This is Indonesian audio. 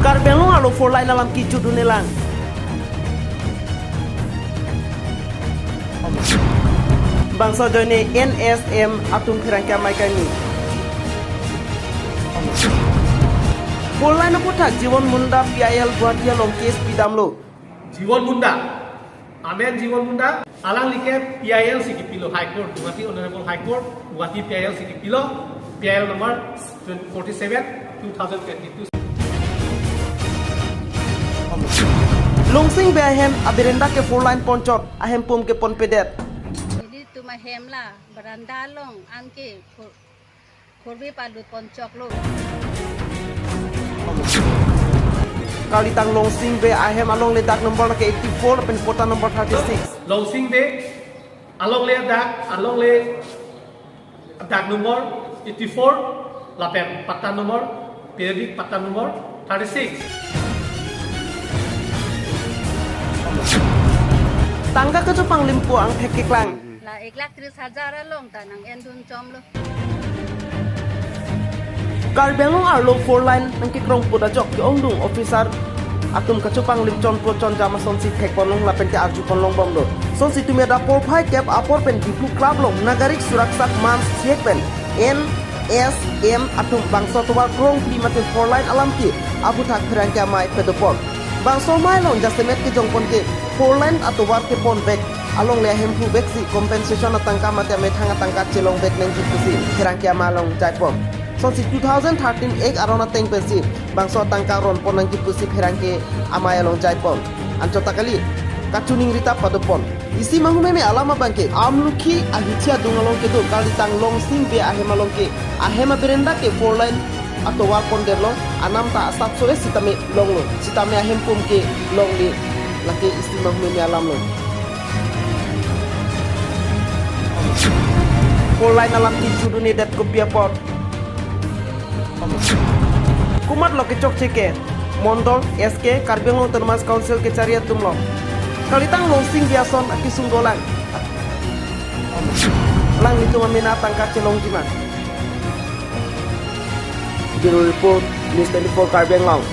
Karbelong alo for line alam ki judunelang. Bangsa joine NSM atum khirangka maikani. For line puthak Jiwon Munda PIL Guatia long case pidamlo. Jiwon Munda, Amen Jiwon Munda, alang like PIL Sikipilo High Court, Guwahati Honorable High Court, Guwahati PIL Sikipilo, PIL number 47, 2022. Longsing be ahem abirenda ke four line ponchot ahem pum ke pon pedet. Jadi tu mahem lah beranda long angke kurbi palut poncok lo. Kali tang longsing be ahem along ledak number ke 84 pen kota number 36. Longsing de, along le dak number 84, lapen pata number, periodic pata number 36. Tangga ke Jepang limpu ang hekiklang. Lah 1,30,000 long tanang endun com lo. Karbelong arlo four line nang kikrong puda jok ke ongdung officer atum ke Jepang limchon prochon jama sonsi thekponong lapente arju ponlong bomdo. Sonsi tumeda por phai cap apor pen dipu club long nagarik suraksak mams siekpen NSM atum bangsa tobar krong primate four line alam ki abu thak khirangka mai pedopor. Bangsa mai long jasemet ke jongpon ke four line atau war ke pon bek along le hempu bek si compensation atangka mate me thanga tangka celong bek neng jipusi khirangka malong jaipom. Sonsi 2013 ek arona teng pensi bangsa tangka ron pon nang jipusi khirangke amai along jaipom. Anco takali kacuning rita padopon. Isi mangume me alama bangke amlukhi ahitia dungalong ke do kali tang long sing be ahemalong ke ahema berenda ke four line atau war pon derlong anam ta asap sore sitame long lo sitame ahem pum ke long le laki istimah me alam lo polai alam ti judune dat kopia pot kumat lo ke chok cheke mondol SK Karbelong Termas Council ke caria tumlo kalitang longsing biason aki sunggolang lang itu mamina tangka celong jiman Bureau Report, News 24 Karbelong.